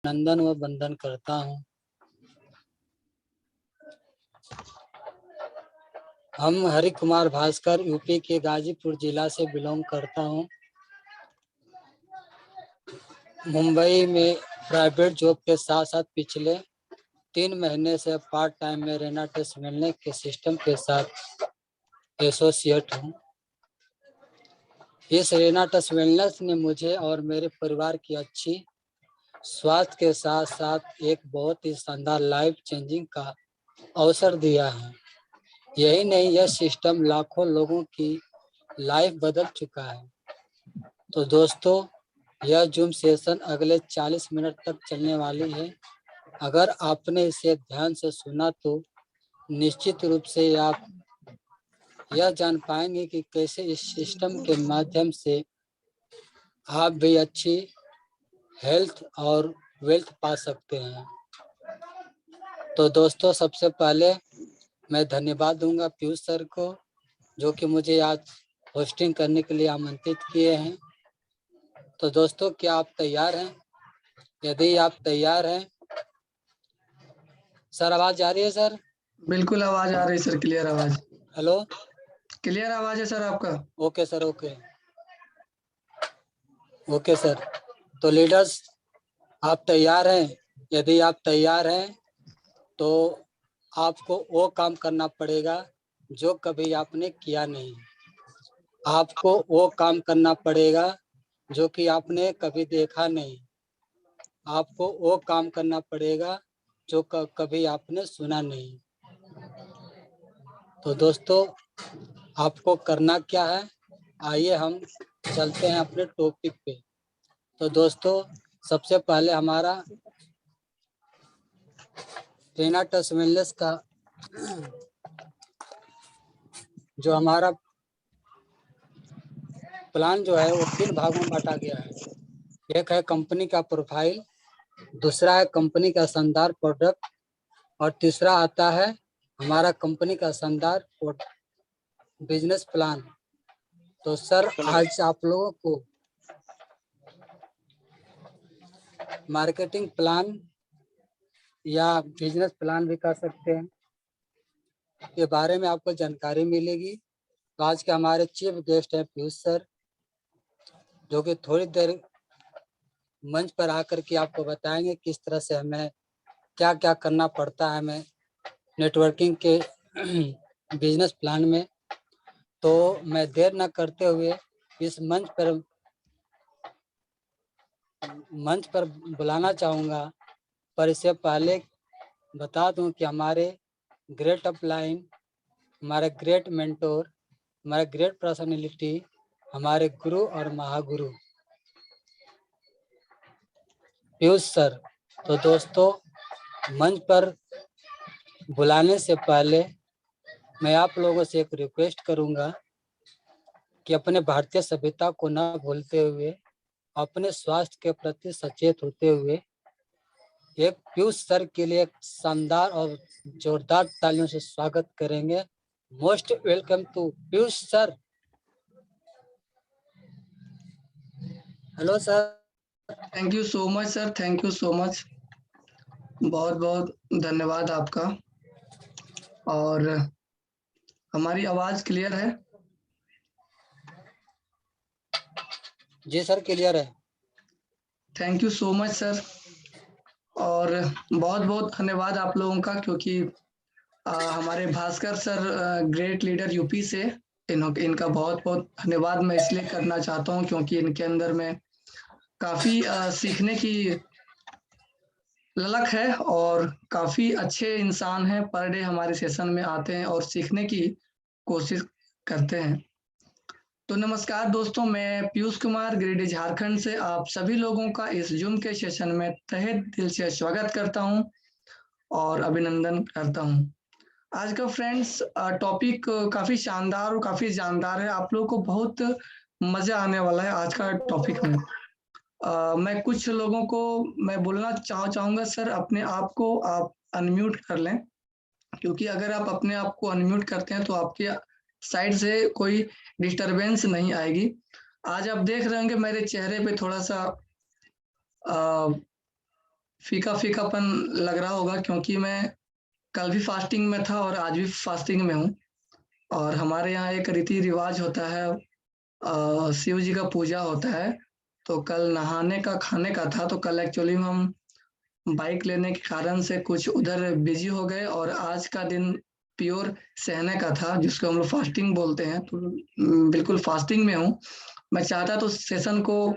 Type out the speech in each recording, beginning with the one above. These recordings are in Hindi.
नंदन व वंदन करता हूँ। हम हरि कुमार भास्कर यूपी के गाजीपुर जिला से बिलोंग करता हूँ। मुंबई में प्राइवेट जॉब के साथ साथ पिछले 3 महीने से पार्ट टाइम में रेना टेस्ट मिलने के सिस्टम के साथ एसोसिएट हूँ। इस रेना टेस्ट वेलनेस ने मुझे और मेरे परिवार की अच्छी स्वास्थ्य के साथ साथ एक बहुत ही शानदार लाइफ चेंजिंग का अवसर दिया है। यही नहीं, यह सिस्टम लाखों लोगों की लाइफ बदल चुका है। तो दोस्तों, यह जूम सेशन अगले 40 मिनट तक चलने वाली है। अगर आपने इसे ध्यान से सुना तो निश्चित रूप से आप यह जान पाएंगे कि कैसे इस सिस्टम के माध्यम से आप भी अच्छी हेल्थ और वेल्थ पा सकते हैं। तो दोस्तों, सबसे पहले मैं धन्यवाद दूंगा पीयूष सर को, जो कि मुझे आज होस्टिंग करने के लिए आमंत्रित किए हैं। तो दोस्तों, क्या आप तैयार हैं? यदि आप तैयार हैं, सर आवाज आ रही है सर? बिल्कुल आवाज आ रही है सर, क्लियर आवाज। हेलो, क्लियर आवाज है सर आपका? Okay sir, okay sir. तो लीडर्स, आप तैयार हैं? यदि आप तैयार हैं तो आपको वो काम करना पड़ेगा जो कभी आपने किया नहीं। आपको वो काम करना पड़ेगा जो कि आपने कभी देखा नहीं। आपको वो काम करना पड़ेगा जो कभी आपने सुना नहीं। तो दोस्तों, आपको करना क्या है? आइए हम चलते हैं अपने टॉपिक पे। तो दोस्तों, सबसे पहले हमारा रेना टेस्ट वेलनेस का जो हमारा प्लान जो है वो 3 भागों में बांटा गया है। एक है कंपनी का प्रोफाइल, दूसरा है कंपनी का शानदार प्रोडक्ट, और तीसरा आता है हमारा कंपनी का शानदार बिजनेस प्लान। तो सर, आज आप लोगों को मार्केटिंग प्लान या बिजनेस प्लान भी कर सकते हैं के बारे में आपको जानकारी मिलेगी। तो आज के हमारे चीफ गेस्ट हैं पीयूष सर, जो कि थोड़ी देर मंच पर आकर के आपको बताएंगे किस तरह से हमें क्या क्या करना पड़ता है हमें नेटवर्किंग के बिजनेस प्लान में। तो मैं देर न करते हुए इस मंच पर बुलाना चाहूँगा, पर इससे पहले बता दूं कि हमारे ग्रेट अपलाइन, हमारे ग्रेट मेंटोर, हमारे ग्रेट पर्सनालिटी, हमारे गुरु और महागुरु पीयूष सर। तो दोस्तों, मंच पर बुलाने से पहले मैं आप लोगों से एक रिक्वेस्ट करूंगा कि अपने भारतीय सभ्यता को न भूलते हुए, अपने स्वास्थ्य के प्रति सचेत होते हुए एक पीयूष सर के लिए एक शानदार और जोरदार तालियों से स्वागत करेंगे। Most welcome to Piyush sir. Hello sir. Thank you so much sir, thank you so much. बहुत बहुत धन्यवाद आपका। और हमारी आवाज क्लियर है? जी सर, क्लियर है। Thank you so much sir. और बहुत बहुत धन्यवाद आप लोगों का, क्योंकि हमारे Bhaskar sir great leader UP से, इनका बहुत बहुत धन्यवाद मैं इसलिए करना चाहता हूं क्योंकि इनके अंदर में काफ़ी सीखने की ललक है और काफ़ी अच्छे इंसान हैं। पर डे हमारे सेशन में आते हैं और सीखने की कोशिश करते हैं। तो नमस्कार दोस्तों, मैं पीयूष कुमार गिरिडीह झारखंड से आप सभी लोगों का इस जूम के सेशन में तहे दिल से स्वागत करता हूं और अभिनंदन करता हूं। आज का फ्रेंड्स टॉपिक काफ़ी शानदार और काफ़ी जानदार है। आप लोगों को बहुत मज़ा आने वाला है आज का टॉपिक में। मैं कुछ लोगों को मैं बोलना चाहूँगा सर, अपने आप को आप अनम्यूट कर लें, क्योंकि अगर आप अपने आप को अनम्यूट करते हैं तो आपके साइड से कोई डिस्टरबेंस नहीं आएगी। आज आप देख रहे होंगे मेरे चेहरे पे थोड़ा सा फीका फीकापन लग रहा होगा, क्योंकि मैं कल भी फास्टिंग में था और आज भी फास्टिंग में हूँ। और हमारे यहाँ एक रीति रिवाज होता है, शिव जी का पूजा होता है। तो कल नहाने का खाने का था, तो कल एक्चुअली में हम बाइक लेने के कारण से कुछ उधर बिजी हो गए, और आज का दिन प्योर सहने का था, जिसको हम लोग फास्टिंग बोलते हैं। तो बिल्कुल फास्टिंग में हूँ। मैं चाहता तो सेशन को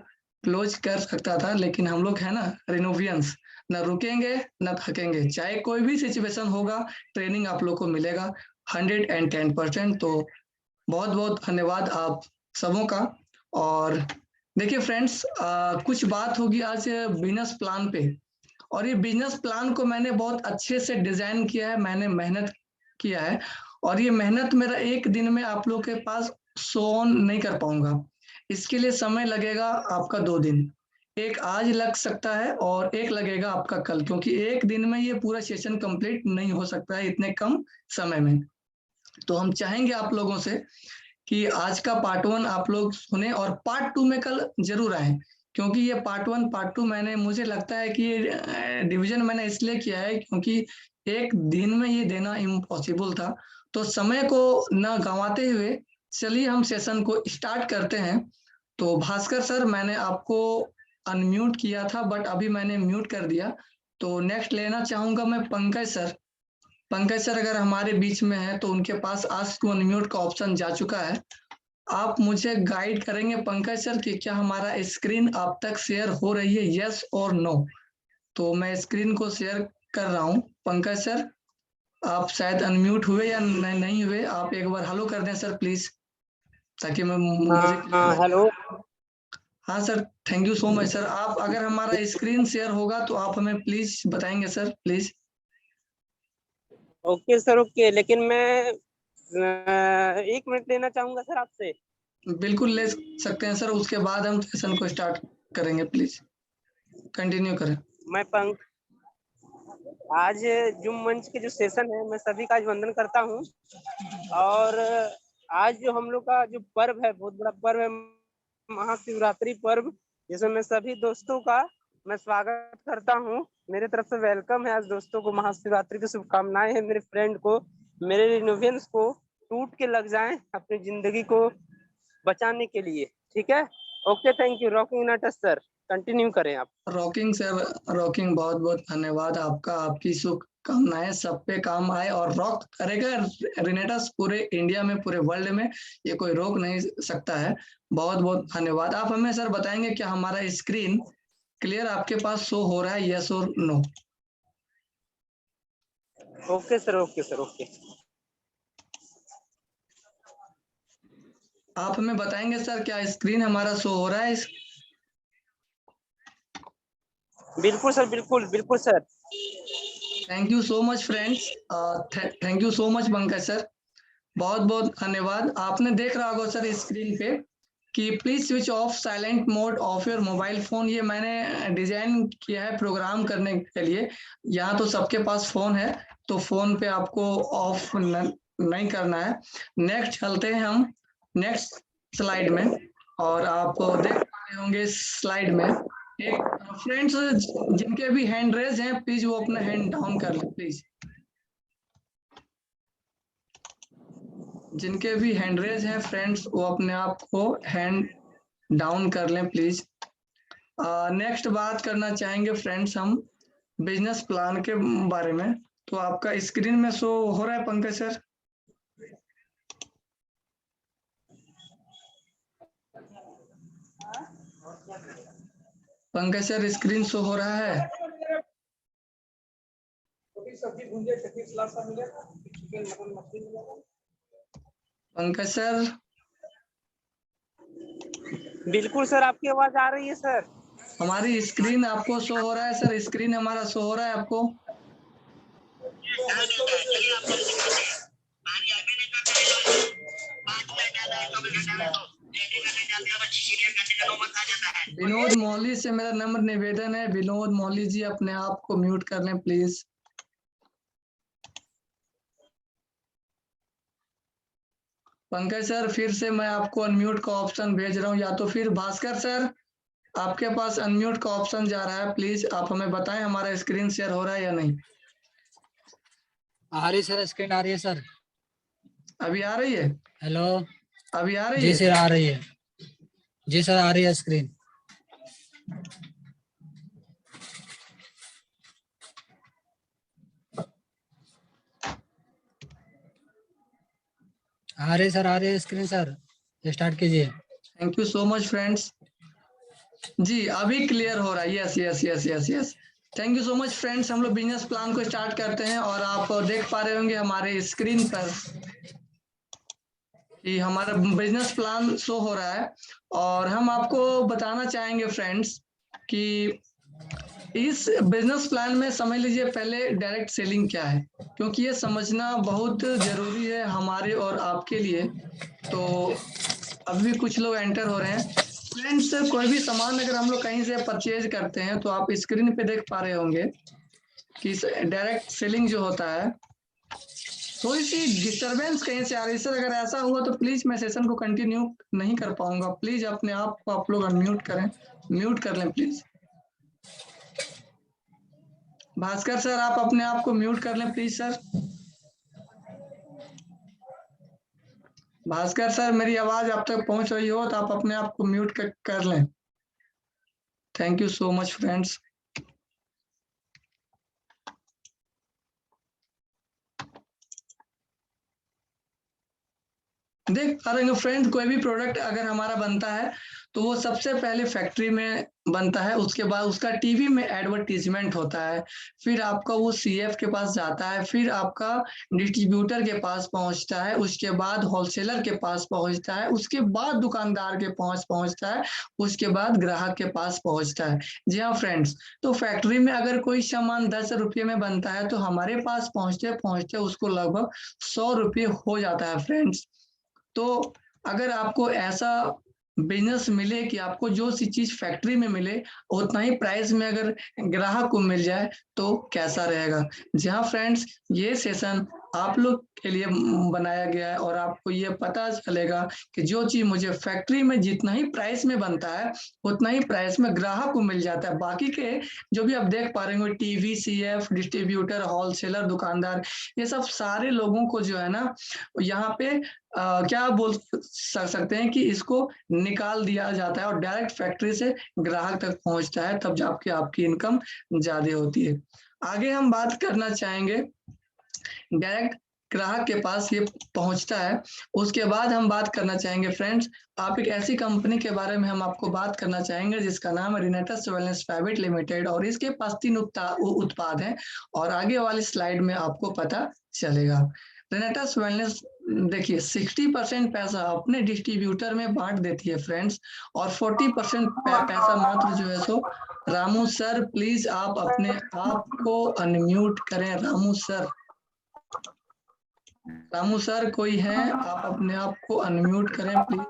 क्लोज कर सकता था, लेकिन हम लोग है ना रिनोवियंस, न रुकेंगे न थकेंगे, चाहे कोई भी सिचुएशन होगा, ट्रेनिंग आप लोग को मिलेगा 110%। तो बहुत बहुत धन्यवाद आप सबों का। और देखिए फ्रेंड्स, कुछ बात होगी आज बिजनेस प्लान पे। और ये बिजनेस प्लान को मैंने बहुत अच्छे से डिजाइन किया है, मैंने मेहनत किया है। और ये मेहनत मेरा एक दिन में आप लोग के पास शो ऑन नहीं कर पाऊंगा। इसके लिए समय लगेगा आपका 2 दिन। एक आज लग सकता है और एक लगेगा आपका कल, क्योंकि एक दिन में ये पूरा सेशन कंप्लीट नहीं हो सकता है इतने कम समय में। तो हम चाहेंगे आप लोगों से कि आज का पार्ट 1 आप लोग सुने, और पार्ट 2 में कल जरूर आए। क्योंकि ये पार्ट 1 पार्ट 2 मैंने, मुझे लगता है कि ये डिवीजन मैंने इसलिए किया है क्योंकि एक दिन में ये देना इम्पॉसिबल था। तो समय को न गंवाते हुए चलिए हम सेशन को स्टार्ट करते हैं। तो भास्कर सर, मैंने आपको अनम्यूट किया था, बट अभी मैंने म्यूट कर दिया। तो नेक्स्ट लेना चाहूंगा मैं पंकज सर। पंकज सर अगर हमारे बीच में है तो उनके पास आस्क टू अनम्यूट का ऑप्शन जा चुका है। आप मुझे गाइड करेंगे पंकज सर कि क्या हमारा स्क्रीन आप तक शेयर हो रही है, यस और नो। तो मैं स्क्रीन को शेयर कर रहा हूं। पंकज सर, आप शायद अनम्यूट हुए या नहीं हुए, आप एक बार हेलो कर दें सर प्लीज, ताकि मैं मुझे हाँ, हेलो। हाँ sir, thank you so much sir. आप अगर हमारा स्क्रीन शेयर होगा तो आप हमें प्लीज बताएंगे sir, please. Okay sir, okay. लेकिन मैं 1 मिनट लेना चाहूंगा सर आपसे। बिल्कुल ले सकते हैं सर, उसके बाद हम सेशन को स्टार्ट करेंगे। प्लीज कंटिन्यू करें। मैं पंक आज जुम मंच के जो सेशन है, मैं सभी का अभिनंदन करता हूँ। और आज जो हम लोग का जो पर्व है, बहुत बड़ा पर्व है, महाशिवरात्रि पर्व, जिसमें मैं सभी दोस्तों का मैं स्वागत करता हूँ। मेरे तरफ से वेलकम है आज दोस्तों को, महाशिवरात्रि की शुभकामनाएं हैं मेरे फ्रेंड को, मेरे रिनोवेंस को टूट के लग जाएं अपनी जिंदगी को बचाने के लिए। ठीक है, ओके, थैंक यू। रॉकिंग नटस सर, कंटिन्यू करें आप। रॉकिंग सर, रॉकिंग, बहुत बहुत धन्यवाद आपका। आपकी शुभकामनाएं सब पे काम आए और रॉक करेगा रिनेटस पूरे इंडिया में, पूरे वर्ल्ड में, ये कोई रोक नहीं सकता है। बहुत बहुत धन्यवाद। आप हमें सर बताएंगे क्या हमारा स्क्रीन क्लियर आपके पास शो हो रहा है, यस और no. Okay sir, okay sir, okay. आप हमें बताएंगे सर क्या स्क्रीन हमारा शो हो रहा है। बिल्कुल सर, बिल्कुल बिल्कुल sir. Thank you so much friends, thank you so much Pankaj sir, बहुत बहुत धन्यवाद। आपने देख रहा होगा सर स्क्रीन पे कि please switch off silent mode of your mobile phone. ये मैंने डिजाइन किया है प्रोग्राम करने के लिए। यहाँ तो सबके पास फोन है, तो फोन पे आपको ऑफ नहीं करना है। नेक्स्ट चलते हैं हम नेक्स्ट स्लाइड में, और आप देख पा रहे होंगे स्लाइड में एक फ्रेंड्स जिनके भी हैंड रेज हैं, प्लीज वो अपना हैंड डाउन कर ले प्लीज। जिनके भी हैंड रेज हैं फ्रेंड्स, वो अपने आप को हैंड डाउन कर लें प्लीज। नेक्स्ट बात करना चाहेंगे फ्रेंड्स हम बिजनेस प्लान के बारे में। तो आपका स्क्रीन में शो हो रहा है Pankaj sir? Pankaj sir screen show हो रहा है? पंकज सर? बिल्कुल सर, आपकी आवाज आ रही है सर। हमारी स्क्रीन आपको शो हो रहा है सर? स्क्रीन हमारा शो हो रहा है आपको? विनोद मोहली से मेरा नम्र निवेदन है, विनोद मोहली जी अपने आप को म्यूट कर लें प्लीज। पंकज सर फिर से मैं आपको अनम्यूट का ऑप्शन भेज रहा हूँ, या तो फिर भास्कर सर आपके पास अनम्यूट का ऑप्शन जा रहा है, प्लीज आप हमें बताएं हमारा स्क्रीन शेयर हो रहा है या नहीं। आ रही सर, स्क्रीन आ रही है सर। अभी आ रही है? हेलो। अभी आ रही जी है? सर आ रही है। जी सर आ रही है स्क्रीन। आ रही सर, आ रही है स्क्रीन सर, स्टार्ट कीजिए। Thank you so much friends. जी अभी क्लियर हो रहा है। Yes yes yes yes yes, thank you so much friends. हम लोग बिजनेस प्लान को स्टार्ट करते हैं और आप देख पा रहे होंगे हमारे स्क्रीन पर कि हमारा बिजनेस प्लान शो हो रहा है। और हम आपको बताना चाहेंगे फ्रेंड्स कि इस बिजनेस प्लान में समझ लीजिए पहले डायरेक्ट सेलिंग क्या है, क्योंकि ये समझना बहुत जरूरी है हमारे और आपके लिए। तो अभी भी कुछ लोग एंटर हो रहे हैं फ्रेंड्स। कोई भी सामान अगर हम लोग कहीं से परचेज करते हैं तो आप स्क्रीन पे देख पा रहे होंगे कि डायरेक्ट सेलिंग जो होता है, थोड़ी सी डिस्टरबेंस कहीं से आ रही है सर। अगर ऐसा हुआ तो प्लीज मैं सेशन को कंटिन्यू नहीं कर पाऊंगा। प्लीज अपने आप को आप लोग अनम्यूट करें, म्यूट कर लें प्लीज। भास्कर सर आप अपने आप को म्यूट कर लें प्लीज सर। भास्कर सर मेरी आवाज आप तक पहुंच रही हो तो आप अपने आप को म्यूट कर लें। Thank you so much friends. देख पा रहे हो फ्रेंड्स, कोई भी प्रोडक्ट अगर हमारा बनता है तो वो सबसे पहले फैक्ट्री में बनता है, उसके बाद उसका टीवी में एडवर्टीजमेंट होता है, फिर आपका वो सीएफ के पास जाता है, फिर आपका डिस्ट्रीब्यूटर के पास पहुंचता है, उसके बाद होलसेलर के पास पहुंचता है, उसके बाद दुकानदार के पास पहुंचता है, उसके बाद ग्राहक के पास पहुंचता है। जी हाँ फ्रेंड्स, तो फैक्ट्री में अगर कोई सामान 10 रुपये में बनता है तो हमारे पास पहुंचते पहुंचते उसको लगभग 100 रुपये हो जाता है फ्रेंड्स। तो अगर आपको ऐसा बिजनेस मिले कि आपको जो सी चीज फैक्ट्री में मिले उतना ही प्राइस में अगर ग्राहक को मिल जाए तो कैसा रहेगा। जी हाँ फ्रेंड्स, ये सेशन आप लोग के लिए बनाया गया है और आपको ये पता चलेगा कि जो चीज मुझे फैक्ट्री में जितना ही प्राइस में बनता है उतना ही प्राइस में ग्राहक को मिल जाता है। बाकी के जो भी आप देख पा रहे हो टीवी, सीएफ, डिस्ट्रीब्यूटर, होलसेलर, दुकानदार, ये सब सारे लोगों को जो है ना यहाँ पे क्या बोल सकते हैं कि इसको निकाल दिया जाता है और डायरेक्ट फैक्ट्री से ग्राहक तक पहुंचता है, तब जाके आपकी इनकम ज्यादा होती है। आगे हम बात करना चाहेंगे डायरेक्ट ग्राहक के पास ये पहुंचता है। उसके बाद हम बात करना चाहेंगे फ्रेंड्स, आप एक ऐसी कंपनी के बारे में हम आपको बात करना चाहेंगे जिसका नाम है रिनेटस वेलनेस प्राइवेट लिमिटेड और इसके पास 3 उत्पाद हैं और आगे वाली स्लाइड में आपको पता चलेगा। रिनेटस वेलनेस देखिए 60% पैसा अपने डिस्ट्रीब्यूटर में बांट देती है फ्रेंड्स और 40% पैसा मात्र जो है सो रामू सर प्लीज आप अपने आप को अनम्यूट करें। रामू सर, रामू सर कोई है, आप अपने आप को अनम्यूट करें प्लीज।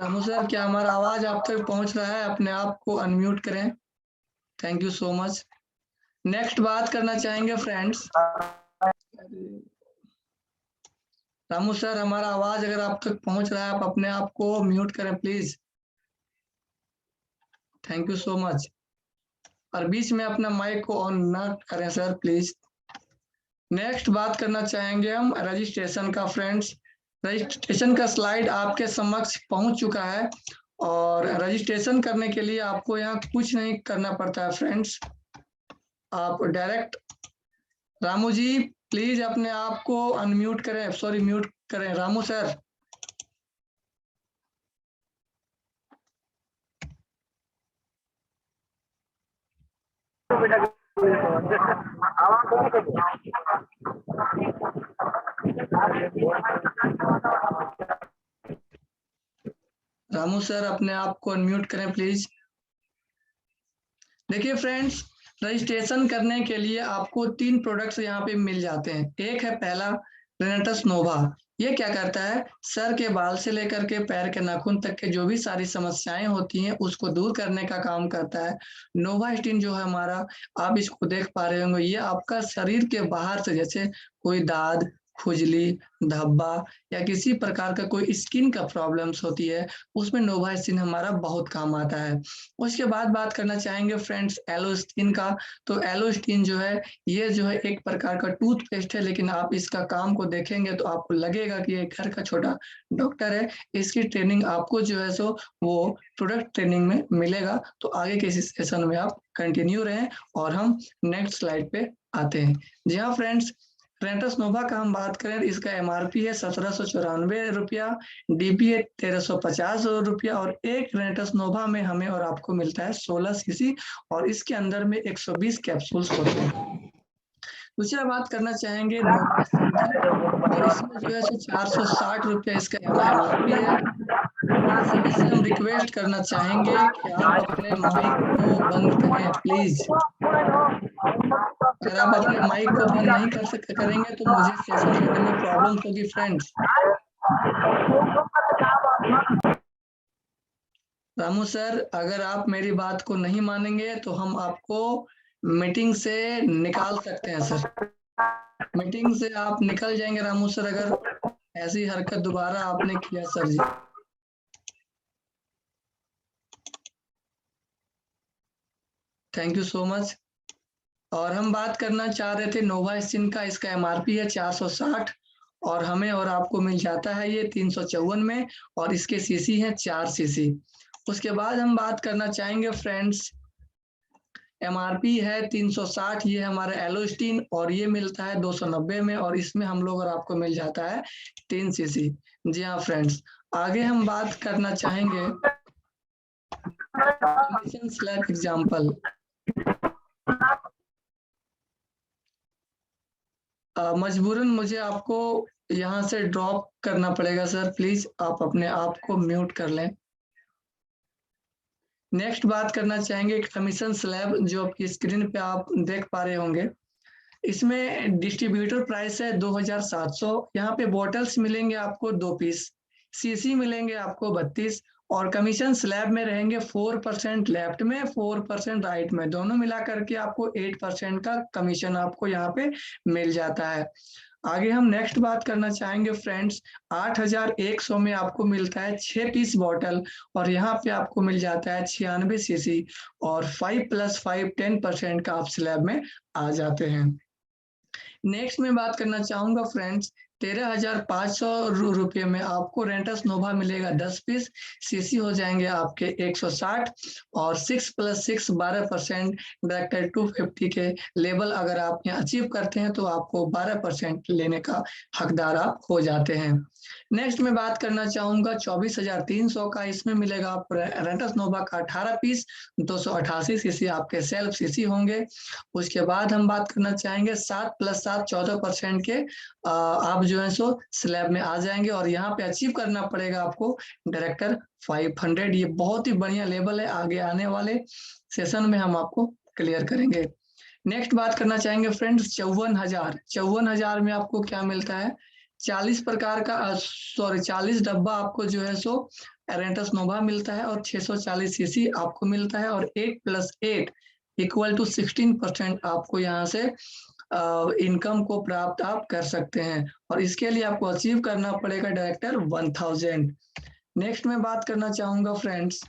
रामू सर क्या हमारा आवाज आप तक पहुंच रहा है? अपने आप को अनम्यूट करें। Thank you so much. Next बात करना चाहेंगे फ्रेंड्स। रामू सर हमारा आवाज अगर आप तक पहुंच रहा है आप अपने आप को म्यूट करें please. Thank you so much. और बीच में अपना माइक को ऑन ना करें सर प्लीज। नेक्स्ट बात करना चाहेंगे हम रजिस्ट्रेशन का फ्रेंड्स। रजिस्ट्रेशन का स्लाइड आपके समक्ष पहुंच चुका है और रजिस्ट्रेशन करने के लिए आपको यहाँ कुछ नहीं करना पड़ता है फ्रेंड्स। आप डायरेक्ट रामू जी प्लीज अपने आप को अनम्यूट करें, सॉरी म्यूट करें रामू सर। रामू सर अपने आप को अनम्यूट करें प्लीज। देखिए फ्रेंड्स, रजिस्ट्रेशन करने के लिए आपको 3 प्रोडक्ट्स यहाँ पे मिल जाते हैं। एक है पहला रेनेटस नोवा, ये क्या करता है, सर के बाल से लेकर के पैर के नाखून तक के जो भी सारी समस्याएं होती हैं उसको दूर करने का काम करता है। नोवास्टिन जो है हमारा, आप इसको देख पा रहे होंगे, ये आपका शरीर के बाहर से, जैसे कोई दाद, खुजली, धब्बा या किसी प्रकार का कोई स्किन का प्रॉब्लम्स होती है, उसमें नोवास्टिन हमारा बहुत काम आता है। उसके बाद बात करना चाहेंगे फ्रेंड्स एलोस्टिन का। तो एलोस्टिन जो है, ये जो है एक प्रकार का टूथपेस्ट है, लेकिन आप इसका काम को देखेंगे तो आपको लगेगा कि ये घर का छोटा डॉक्टर है। इसकी ट्रेनिंग आपको जो है सो वो प्रोडक्ट ट्रेनिंग में मिलेगा। तो आगे के सेशन में आप कंटिन्यू रहें और हम नेक्स्ट स्लाइड पे आते हैं। जी हाँ फ्रेंड्स, रेंटस नोवा का हम बात करें, इसका एमआरपी है 1794 रुपया, डीपी है 1350 रुपया, और एक रेंटस नोवा में हमें और आपको मिलता है 16 सीसी, और इसके अंदर में 120 कैप्सूल्स होते हैं। दूसरा बात करना चाहेंगे नोवास्टिन की, तो इसमें जो है 460 रुपया इसका एमआरपी है। आप सभी से हम रिक्वेस्ट करना चाहेंगे कि आप अपने माइक को बंद करें प्लीज। अगर आप अपने माइक को बंद नहीं करेंगे तो मुझे सेशन लेने में प्रॉब्लम होगी फ्रेंड्स। रामू सर, अगर आप मेरी बात को नहीं मानेंगे तो हम आपको मीटिंग से निकाल सकते हैं सर। मीटिंग से आप निकल जाएंगे रामू सर, अगर ऐसी हरकत दोबारा आपने किया सर जी। Thank you so much. और हम बात करना चाह रहे थे नोवास्टिन का, इसका एमआरपी है 460 और हमें और आपको मिल जाता है ये 354 में, और इसके सीसी है 4 सीसी। उसके बाद हम बात करना चाहेंगे फ्रेंड्स, एमआरपी है 360, ये हमारा एलोस्टिन, और ये मिलता है 290 में, और इसमें हम लोग और आपको मिल जाता है 3 सीसी। जी हाँ फ्रेंड्स, आगे हम बात करना चाहेंगे कमीशन स्लैब एग्जाम्पल। मजबूरन मुझे आपको यहाँ से ड्रॉप करना पड़ेगा सर, प्लीज आप अपने आप को म्यूट कर लें। नेक्स्ट बात करना चाहेंगे कमीशन स्लैब, जो आपकी स्क्रीन पे आप देख पा रहे होंगे। इसमें डिस्ट्रीब्यूटर प्राइस है 2700। यहाँ पे बॉटल्स मिलेंगे आपको 2 पीस, सीसी मिलेंगे आपको 32, और कमीशन स्लैब में रहेंगे 4% लेफ्ट में, 4% राइट में, दोनों मिला करके आपको 8% का कमीशन आपको यहाँ पे मिल जाता है। आगे हम नेक्स्ट बात करना चाहेंगे फ्रेंड्स, 8100 में आपको मिलता है 6 पीस बॉटल, और यहाँ पे आपको मिल जाता है 96 सीसी, और 5 + 5 10% का आप स्लैब में आ जाते हैं। नेक्स्ट में बात करना चाहूंगा फ्रेंड्स, 13,500 रुपये में आपको रेंटस नोवा मिलेगा 10 पीस, सीसी हो जाएंगे आपके 160, और 6 + 6 12% डायरेक्टर 250 के लेवल अगर आप यहाँ अचीव करते हैं तो आपको 12% लेने का हकदार आप हो जाते हैं। नेक्स्ट में बात करना चाहूंगा 24,300 का, इसमें मिलेगा आप रेंटस नोवा का 18 पीस, 288 सीसी आपके सेल्फ सीसी होंगे। उसके बाद हम बात करना चाहेंगे 7 + 7 14% के आप जो है सो स्लैब में आ जाएंगे, और यहाँ पे अचीव करना पड़ेगा आपको डायरेक्टर 500। ये बहुत ही बढ़िया लेवल है, आगे आने वाले सेशन में हम आपको क्लियर करेंगे। नेक्स्ट बात करना चाहेंगे फ्रेंड्स 54,000 में आपको क्या मिलता है, 40 प्रकार का 40 डब्बा आपको जो है सो रेंटस नोवा मिलता है, और 640 सीसी आपको मिलता है, और 8 + 8 = 16% आपको यहाँ से इनकम को प्राप्त आप कर सकते हैं, और इसके लिए आपको अचीव करना पड़ेगा डायरेक्टर 1000। नेक्स्ट में बात करना चाहूंगा फ्रेंड्स,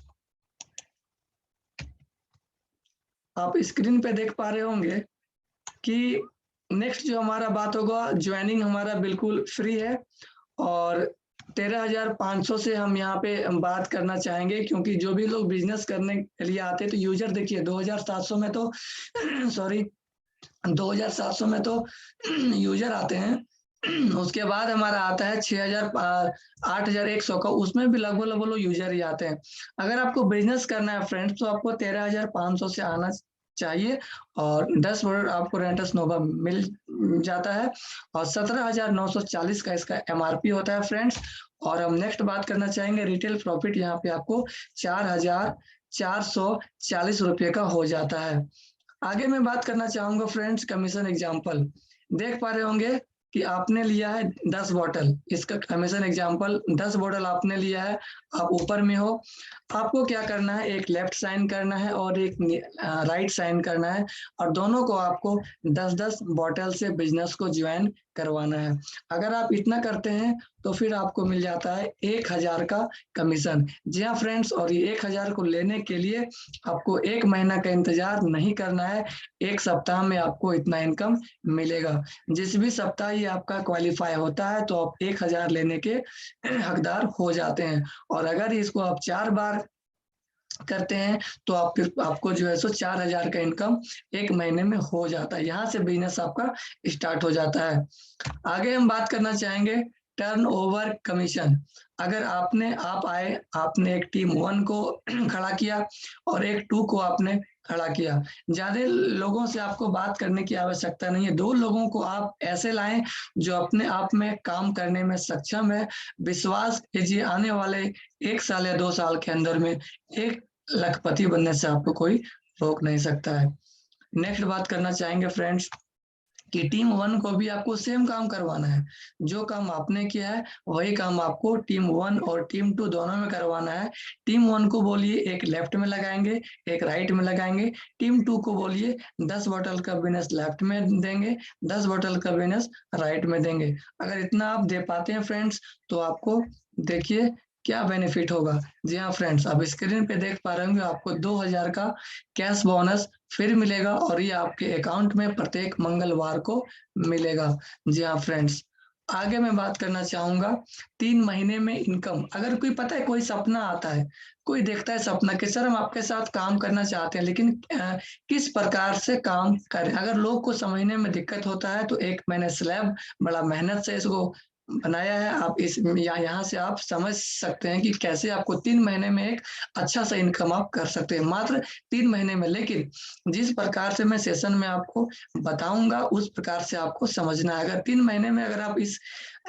आप स्क्रीन पे देख पा रहे होंगे कि नेक्स्ट जो हमारा बात होगा, ज्वाइनिंग हमारा बिल्कुल फ्री है, और 13,500 से हम यहाँ पे बात करना चाहेंगे, क्योंकि जो भी लोग बिजनेस करने के लिए आते हैं तो यूजर देखिए 2700 में तो सॉरी 2700 में तो यूजर आते हैं। उसके बाद हमारा आता है 8,100 का, उसमें भी लगभग लोग यूजर ही आते हैं। अगर आपको बिजनेस करना है फ्रेंड्स तो आपको 13,500 से आना चाहिए, और 10 प्रोडक्ट आपको रेंटस नोवा मिल जाता है, और 17,940 का इसका एमआरपी होता है फ्रेंड्स। और हम नेक्स्ट बात करना चाहेंगे रिटेल प्रॉफिट, यहाँ पे आपको 4,440 रुपये का हो जाता है। आगे मैं बात करना चाहूंगा फ्रेंड्स कमीशन एग्जाम्पल। देख पा रहे होंगे कि आपने लिया है 10 बॉटल, इसका कमीशन एग्जांपल 10 बॉटल आपने लिया है, आप ऊपर में हो, आपको क्या करना है, एक लेफ्ट साइन करना है और एक राइट साइन करना है, और दोनों को आपको 10-10 बॉटल से बिजनेस को ज्वाइन करवाना है। अगर आप इतना करते हैं तो फिर आपको मिल जाता है 1000 का कमीशन। जी हाँ फ्रेंड्स, और ये 1000 को लेने के लिए आपको 1 महीना का इंतजार नहीं करना है, 1 सप्ताह में आपको इतना इनकम मिलेगा। जिस भी सप्ताह ये आपका क्वालिफाई होता है तो आप 1000 लेने के हकदार हो जाते हैं। और अगर इसको आप 4 बार करते हैं तो आप फिर आपको जो है सो 4000 का इनकम 1 महीने में हो जाता है। यहाँ से बिजनेस आपका स्टार्ट हो जाता है। आगे हम बात करना चाहेंगे टर्नओवर कमीशन। अगर आप आए, आपने एक टीम 1 को खड़ा किया और एक 2 को आपने खड़ा किया, ज्यादा लोगों से आपको बात करने की आवश्यकता नहीं है। 2 लोगों को आप ऐसे लाएं जो अपने आप में काम करने में सक्षम है। विश्वास कीजिए, आने वाले 1 साल या 2 साल के अंदर में 1 लखपति बनने से आपको कोई रोक नहीं सकता है। नेक्स्ट बात करना चाहेंगे फ्रेंड्स कि टीम 1 को भी आपको सेम काम करवाना है। जो काम आपने किया है वही काम आपको टीम 1 और टीम 2 दोनों में करवाना है। टीम 1 को बोलिए एक लेफ्ट में लगाएंगे, एक राइट में लगाएंगे। टीम 2 को बोलिए 10 बॉटल का बिजनेस लेफ्ट में देंगे, 10 बॉटल का बिजनेस राइट में देंगे। अगर इतना आप दे पाते हैं फ्रेंड्स तो आपको देखिए क्या बेनिफिट होगा। जी हाँ फ्रेंड्स, आप स्क्रीन पे देख पा रहे होंगे, आपको 2000 का कैश बोनस फिर मिलेगा और ये आपके अकाउंट में प्रत्येक मंगलवार को मिलेगा। जी हाँ फ्रेंड्स, आगे मैं बात करना चाहूंगा 3 महीने में इनकम। अगर कोई पता है, कोई सपना आता है, कोई देखता है सपना कि सर हम आपके साथ काम करना चाहते हैं, लेकिन किस प्रकार से काम करें। अगर लोग को समझने में दिक्कत होता है तो एक मैंने स्लैब बड़ा मेहनत से इसको बनाया है। आप इस यहाँ से आप समझ सकते हैं कि कैसे आपको 3 महीने में एक अच्छा सा इनकम आप कर सकते हैं, मात्र 3 महीने में। लेकिन जिस प्रकार से मैं सेशन में आपको बताऊंगा उस प्रकार से आपको समझना है। अगर 3 महीने में अगर आप इस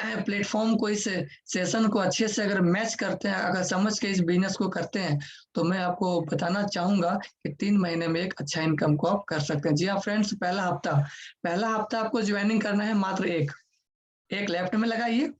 प्लेटफॉर्म को, इस सेशन को अच्छे से अगर मैच करते हैं, अगर समझ के इस बिजनेस को करते हैं, तो मैं आपको बताना चाहूंगा कि 3 महीने में एक अच्छा इनकम को आप कर सकते हैं। जी हाँ फ्रेंड्स, पहला हफ्ता आपको ज्वाइनिंग करना है मात्र एक लेफ्ट में लगाइए,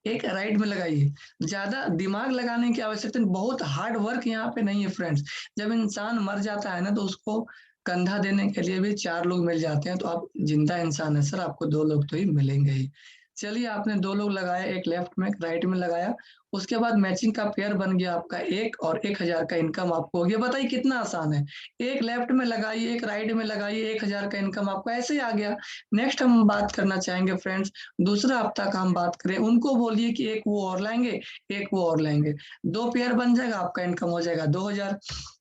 एक राइट में लगाइए। ज्यादा दिमाग लगाने की आवश्यकता नहीं, बहुत हार्ड वर्क यहाँ पे नहीं है फ्रेंड्स। जब इंसान मर जाता है ना तो उसको कंधा देने के लिए भी 4 लोग मिल जाते हैं, तो आप जिंदा इंसान है सर, आपको 2 लोग तो ही मिलेंगे ही। चलिए, आपने 2 लोग लगाए, एक लेफ्ट में एक राइट में लगाया, उसके बाद मैचिंग का पेयर बन गया आपका 1 और 1000 का इनकम आपको हो गया। बताइए कितना आसान है। एक लेफ्ट में लगाइए, एक राइट में लगाइए, 1000 का इनकम आपको ऐसे ही आ गया। नेक्स्ट हम बात करना चाहेंगे फ्रेंड्स, दूसरा हफ्ता का हम बात करें, उनको बोलिए कि एक वो और लाएंगे, एक वो और लाएंगे, 2 पेयर बन जाएगा, आपका इनकम हो जाएगा 2000।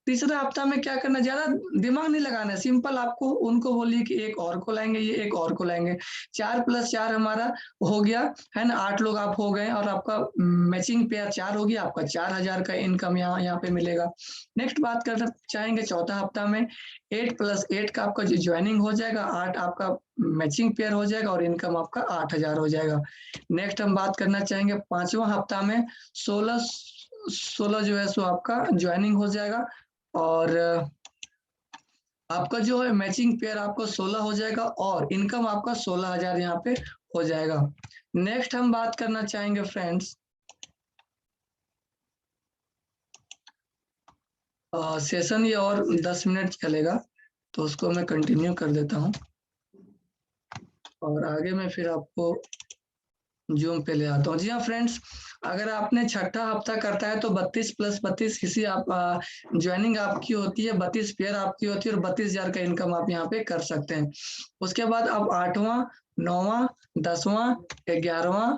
तीसरा हफ्ता में क्या करना, ज्यादा दिमाग नहीं लगाना है, सिंपल आपको उनको बोलिए कि एक और को लाएंगे, ये एक और को लाएंगे, 4 + 4 हमारा हो गया है ना, 8 लोग आप हो गए और आपका मैचिंग पेयर 4 हो गया, आपका 4000 का इनकम यहाँ पे मिलेगा। नेक्स्ट बात करना चाहेंगे चौथा हफ्ता में, 8 + 8 का आपका ज्वाइनिंग हो जाएगा, 8 आपका मैचिंग पेयर हो जाएगा और इनकम आपका 8000 हो जाएगा। नेक्स्ट हम बात करना चाहेंगे पांचवा हफ्ता में, 16 जो है सो आपका ज्वाइनिंग हो जाएगा और आपका जो है मैचिंग पेयर आपको 16 हो जाएगा और इनकम आपका 16000 यहाँ पे हो जाएगा। नेक्स्ट हम बात करना चाहेंगे फ्रेंड्स, सेशन ये और 10 मिनट चलेगा तो उसको मैं कंटिन्यू कर देता हूँ और आगे मैं फिर आपको जूम पे ले आता हूँ। जी हाँ फ्रेंड्स, अगर आपने छठा हफ्ता करता है तो 32 + 32 किसी आप ज्वाइनिंग आपकी होती है, 32 पेयर आपकी होती है और 32000 का इनकम आप यहाँ पे कर सकते हैं। उसके बाद आप 8वां, 9वां, 10वां, 11वां,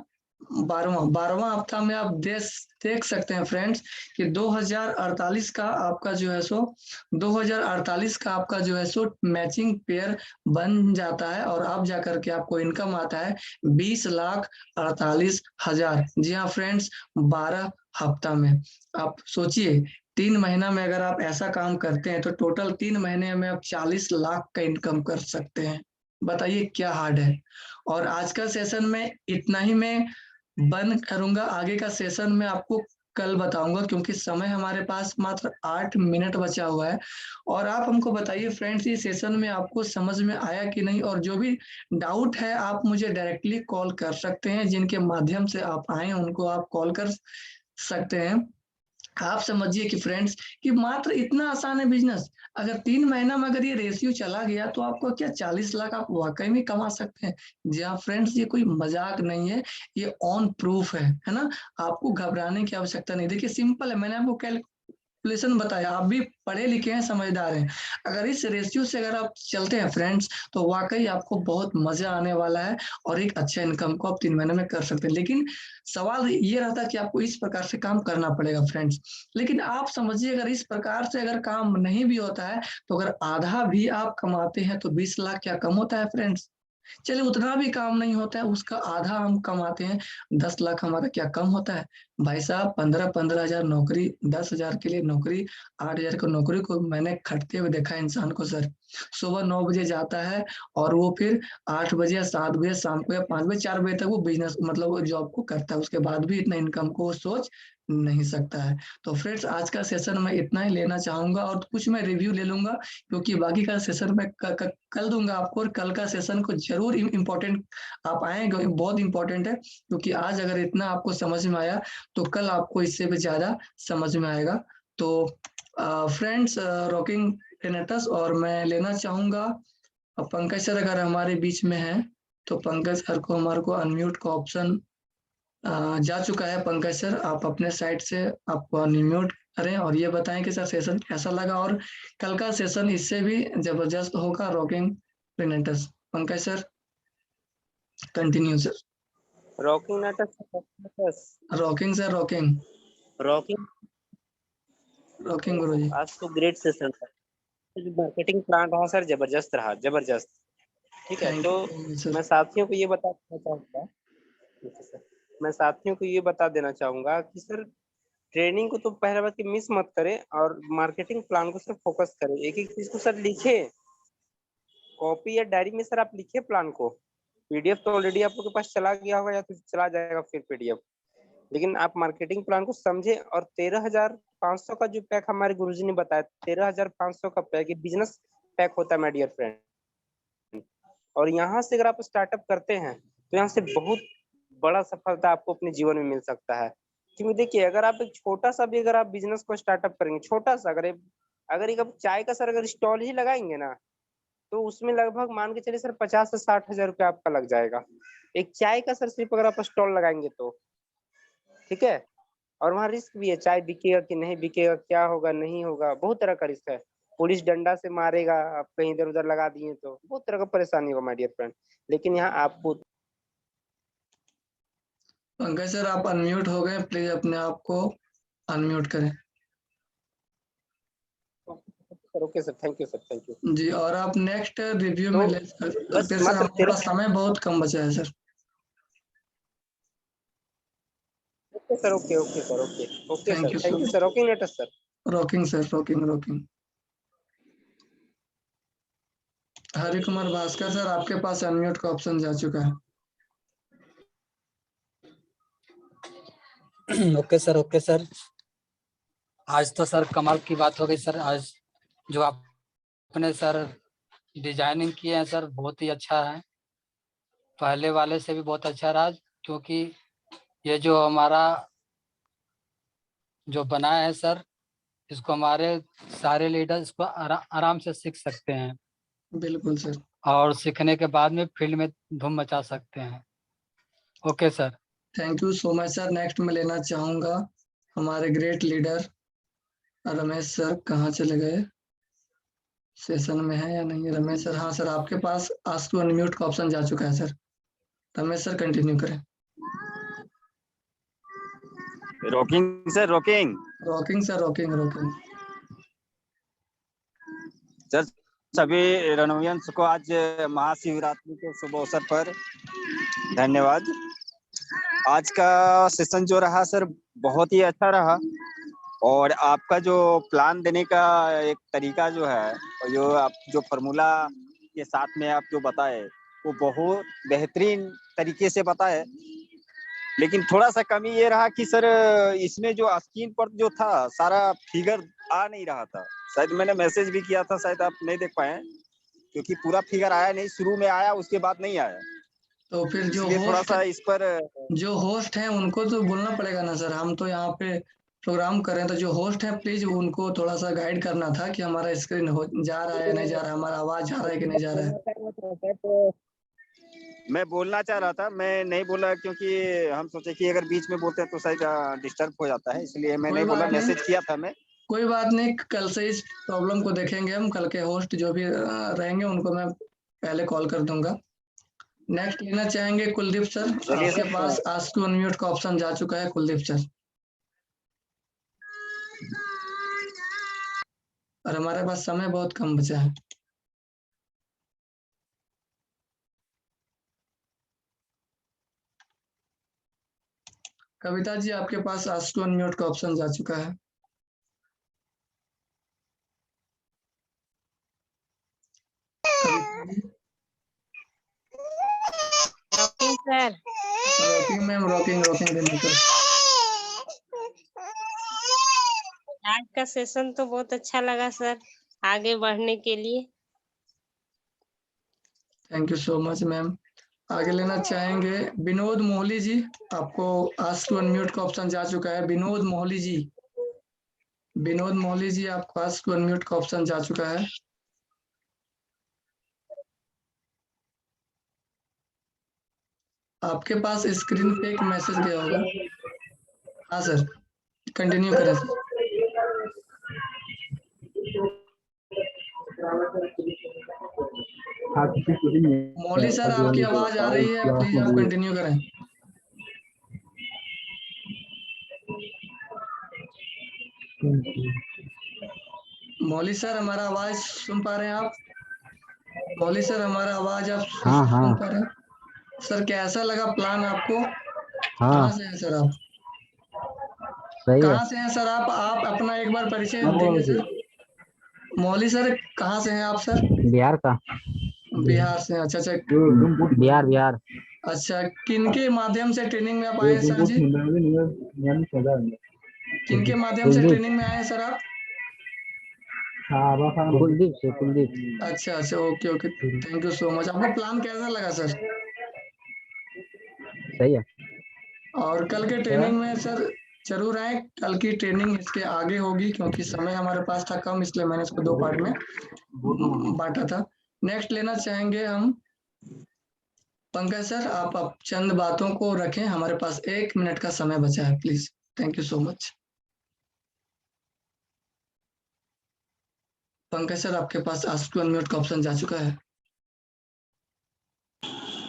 12वां हफ्ता में आप देख सकते हैं फ्रेंड्स कि 2048 का आपका जो है सो 2048 का आपका जो है सो मैचिंग पेयर बन जाता है और अब जाकर के आपको इनकम आता है 20,48,000। जी हाँ फ्रेंड्स, 12 हफ्ता में। आप सोचिए 3 महीना में अगर आप ऐसा काम करते हैं तो टोटल 3 महीने में आप 40 लाख का इनकम कर सकते हैं। बताइए क्या हार्ड है। और आज का सेशन में इतना ही मैं बंद करूंगा, आगे का सेशन में आपको कल बताऊंगा, क्योंकि समय हमारे पास मात्र 8 मिनट बचा हुआ है। और आप हमको बताइए फ्रेंड्स, ये सेशन में आपको समझ में आया कि नहीं, और जो भी डाउट है आप मुझे डायरेक्टली कॉल कर सकते हैं, जिनके माध्यम से आप आए हैं उनको आप कॉल कर सकते हैं। आप समझिए कि फ्रेंड्स, कि मात्र इतना आसान है बिजनेस। अगर 3 महीना में अगर ये रेशियो चला गया तो आपको क्या 40 लाख आप वाकई में कमा सकते हैं। जी हाँ फ्रेंड्स, ये कोई मजाक नहीं है, ये ऑन प्रूफ है ना। आपको घबराने की आवश्यकता नहीं। देखिए सिंपल है, मैंने आपको कैलकुलेशन बताया, आप भी पढ़े लिखे हैं, समझदार हैं। अगर इस रेशियो से अगर आप चलते हैं फ्रेंड्स, तो वाकई आपको बहुत मजा आने वाला है, और एक अच्छा इनकम को आप 3 महीने में कर सकते हैं। लेकिन सवाल ये रहता है कि आपको इस प्रकार से काम करना पड़ेगा फ्रेंड्स। लेकिन आप समझिए, अगर इस प्रकार से अगर काम नहीं भी होता है, तो अगर आधा भी आप कमाते हैं तो 20 लाख क्या कम होता है फ्रेंड्स। चलिए उतना भी काम नहीं होता है, उसका आधा हम कमाते हैं, 10 लाख हमारा क्या कम होता है। भाई साहब 15-15 हजार नौकरी, 10 हजार के लिए नौकरी, 8 हजार की नौकरी को मैंने खटते हुए देखा है इंसान को सर। सुबह 9 बजे जाता है, और वो फिर 8 बजे या 7 बजे शाम को या 5 बजे 4 बजे तक वो बिजनेस मतलब वो जॉब को करता है। उसके बाद भी इतना इनकम को वो सोच नहीं सकता है। तो फ्रेंड्स आज का सेशन मैं इतना ही लेना चाहूंगा, और कुछ मैं रिव्यू ले लूंगा, क्योंकि बाकी का सेशन मैं कल दूंगा आपको। और कल का सेशन को जरूर इम्पोर्टेंट आप आएंगे, बहुत इंपॉर्टेंट है, क्योंकि आज अगर इतना आपको समझ में आया तो कल आपको इससे भी ज्यादा समझ में आएगा। तो फ्रेंड्स, रॉकिंग टेनेटस, और मैं लेना चाहूंगा पंकज सर अगर हमारे बीच में है, तो पंकज सर को हमारे को अनम्यूट का ऑप्शन जा चुका है। पंकज सर आप अपने साइड से आपको अनम्यूट करें, और ये बताएं कि सर सेशन कैसा लगा, और कल का सेशन इससे भी जबरदस्त होगा। रॉकिंग टेनेटस, Pankaj sir continue sir. Rocking नाटक rocking sir, rocking rocking. Rocking guru ji. आज तो ग्रेट सेशन था। जो मार्केटिंग प्लान रहा सर, जबरदस्त रहा, जबरदस्त। ठीक है, थैंक तो यू सर। मैं साथियों को ये बता देना चाहूंगा। ठीक है सर, मैं साथियों को ये बता देना चाहूंगा कि सर ट्रेनिंग को तो पहले बात की मिस मत करें, और मार्केटिंग प्लान को सर फोकस करें। एक एक चीज को सर लिखे, कॉपी या डायरी में सर आप लिखे प्लान को। पीडीएफ तो ऑलरेडी आप लोग के पास चला गया होगा, या तो चला जाएगा फिर पीडीएफ। लेकिन आप मार्केटिंग प्लान को समझे, और 13,500 का जो पैक हमारे गुरुजी ने बताया, 13,500 का पैक, ये बिजनेस पैक होता है माय डियर फ्रेंड। और यहाँ से अगर आप स्टार्टअप करते हैं, तो यहाँ से बहुत बड़ा सफलता आपको अपने जीवन में मिल सकता है। क्योंकि देखिए, अगर आप एक छोटा सा भी अगर आप बिजनेस को स्टार्टअप करेंगे, छोटा सा, अगर एक आप चाय का सर अगर स्टॉल ही लगाएंगे ना, तो उसमें लगभग मान के चलिए सर 50 से 60 हजार रुपया आपका लग जाएगा। एक चाय का सर सिर्फ अगर आप स्टॉल लगाएंगे तो, ठीक है। और वहाँ रिस्क भी है, चाय बिकेगा कि नहीं बिकेगा, क्या होगा नहीं होगा, बहुत तरह का रिस्क है। पुलिस डंडा से मारेगा, आप कहीं इधर उधर लगा दिए तो बहुत तरह का परेशानी होगा माय डियर फ्रेंड। लेकिन यहाँ आपको पंकज सर आप अनम्यूट हो गए, प्लीज अपने आप को अनम्यूट करें। Okay sir, thank you sir, thank you. जी, और आप नेक्स्ट रिव्यू में तो ले सकते बस हैं सर, मात्र हमारे पास समय बहुत कम बचा है sir. Okay sir, okay okay sir, okay okay thank sir, you thank so you much. Sir, okay later sir. Rocking sir, rocking rocking. Hari Kumar Bhaskar sir आपके पास अनम्यूट का ऑप्शन जा चुका है। Okay sir, okay sir. आज तो सर कमाल की बात हो गई सर। आज जो आपने सर डिजाइनिंग किए हैं सर, बहुत ही अच्छा है, पहले वाले से भी बहुत अच्छा रहा। क्योंकि ये जो हमारा जो बनाया है सर, इसको हमारे सारे लीडर इसको आराम से सीख सकते हैं, बिल्कुल सर। और सीखने के बाद में फील्ड में धूम मचा सकते हैं। Okay sir. Thank you so much sir. Next मैं लेना चाहूंगा हमारे ग्रेट लीडर रमेश सर। कहाँ चले गए, सेशन में है या नहीं रमेश सर? हाँ सर, आपके पास आस्क टू अनम्यूट का ऑप्शन जा चुका है सर। रमेश सर कंटिन्यू करें। Rocking sir, rocking rocking sir, rocking rocking. Sir, सभी रणवीयंस को आज महाशिवरात्रि के शुभ अवसर पर धन्यवाद। आज का सेशन जो रहा सर, बहुत ही अच्छा रहा, और आपका जो प्लान देने का एक तरीका जो है, और जो आप जो फॉर्मूला के साथ में आप जो बताए, वो बहुत बेहतरीन तरीके से बताए। लेकिन थोड़ा सा कमी ये रहा कि सर इसमें जो स्क्रीन पर जो था सारा फिगर आ नहीं रहा था। शायद मैंने मैसेज भी किया था, शायद आप नहीं देख पाए क्योंकि पूरा फिगर आया नहीं, शुरू में आया उसके बाद नहीं आया। तो फिर इसलिए थोड़ा सा इस पर जो होस्ट हैं उनको तो बोलना पड़ेगा ना सर, हम तो यहाँ पे प्रोग्राम कर रहे हैं, तो जो होस्ट है प्लीज उनको थोड़ा सा गाइड करना था कि हमारा स्क्रीन जा रहा है या नहीं जा रहा है, हमारा आवाज जा रहा है कि नहीं जा रहा है। मैं बोलना चाह रहा था, मैं नहीं बोला क्योंकि हम सोचे कि अगर बीच में बोलते हैं तो शायद डिस्टर्ब हो जाता है, इसलिए मैं नहीं बोला। मैसेज किया था मैं। कोई बात नहीं, कल से इस प्रॉब्लम को देखेंगे हम। कल के होस्ट जो भी रहेंगे उनको मैं पहले कॉल कर दूंगा। नेक्स्ट लेना चाहेंगे कुलदीप सर, आपके पास आस्क टू अनम्यूट का ऑप्शन जा चुका है कुलदीप सर। और हमारे पास समय बहुत कम बचा है। कविता जी आपके पास आस्क टू अनम्यूट का ऑप्शन जा चुका है। Rocking sir, rocking ma'am, rocking देने आज का सेशन तो बहुत अच्छा लगा सर, आगे बढ़ने के लिए। Thank you so much ma'am. आगे लेना चाहेंगे विनोद मोहली जी, आपको आस्क टू अनम्यूट का ऑप्शन जा चुका है। विनोद मोहली जी, विनोद मोहली जी आपको आस्क टू अनम्यूट का ऑप्शन जा चुका है। आपके पास स्क्रीन पे एक मैसेज गया होगा। हाँ सर, कंटिन्यू करें सर। मौली सर आपकी आवाज आ रही है, प्लीज आप कंटिन्यू करें। मौली सर हमारा आवाज सुन पा रहे हैं आप? मौली सर हमारा आवाज आप सुन पा रहे हैं? सर कैसा लगा प्लान आपको? कहाँ से हैं सर आप? कहाँ से हैं सर आप अपना एक बार परिचय देंगे सर? मौली सर कहाँ से हैं आप सर? बिहार का। बिहार से। अच्छा अच्छा, बिहार। अच्छा किनके माध्यम से ट्रेनिंग में आप आए हैं सर जी? किनके माध्यम से ट्रेनिंग में आए हैं सर आप? कुलदीप। अच्छा अच्छा, okay okay, thank you so much. आपको प्लान कैसा लगा सर? सही है। और कल के ट्रेनिंग में सर जरूर आए। कल की ट्रेनिंग इसके आगे होगी क्योंकि समय हमारे पास था कम, इसलिए मैंने इसको 2 पार्ट में बांटा था। नेक्स्ट लेना चाहेंगे हम पंकज सर, आप चंद बातों को रखें, हमारे पास 1 मिनट का समय बचा है please. Thank you so much. Pankaj sir आपके पास आस्क टू अनम्यूट का ऑप्शन जा चुका है।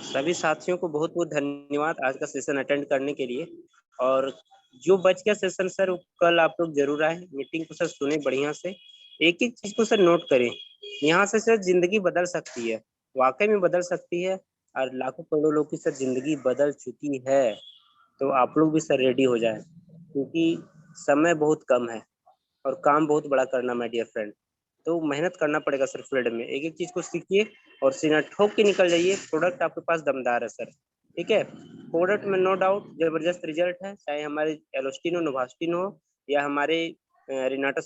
सभी साथियों को बहुत बहुत धन्यवाद आज का सेशन अटेंड करने के लिए। और जो बच गया सेशन सर, कल आप लोग जरूर आए, मीटिंग को सर सुने बढ़िया से, एक एक चीज को सर नोट करें। यहाँ से सर जिंदगी बदल सकती है, वाकई में बदल सकती है, और लाखों करोड़ों लोग की सर जिंदगी बदल चुकी है। तो आप लोग भी सर रेडी हो जाए, क्योंकि समय बहुत कम है और काम बहुत बड़ा करना माय डियर फ्रेंड। तो मेहनत करना पड़ेगा सर फील्ड में, एक एक चीज को सीखिए और सीना ठोक के निकल जाइए। प्रोडक्ट आपके पास दमदार है सर, ठीक है। प्रोडक्ट में नो डाउट जबरदस्त रिजल्ट है, चाहे हमारे एलोस्टिन हो, नोवास्टिन हो, या हमारे रिनाटा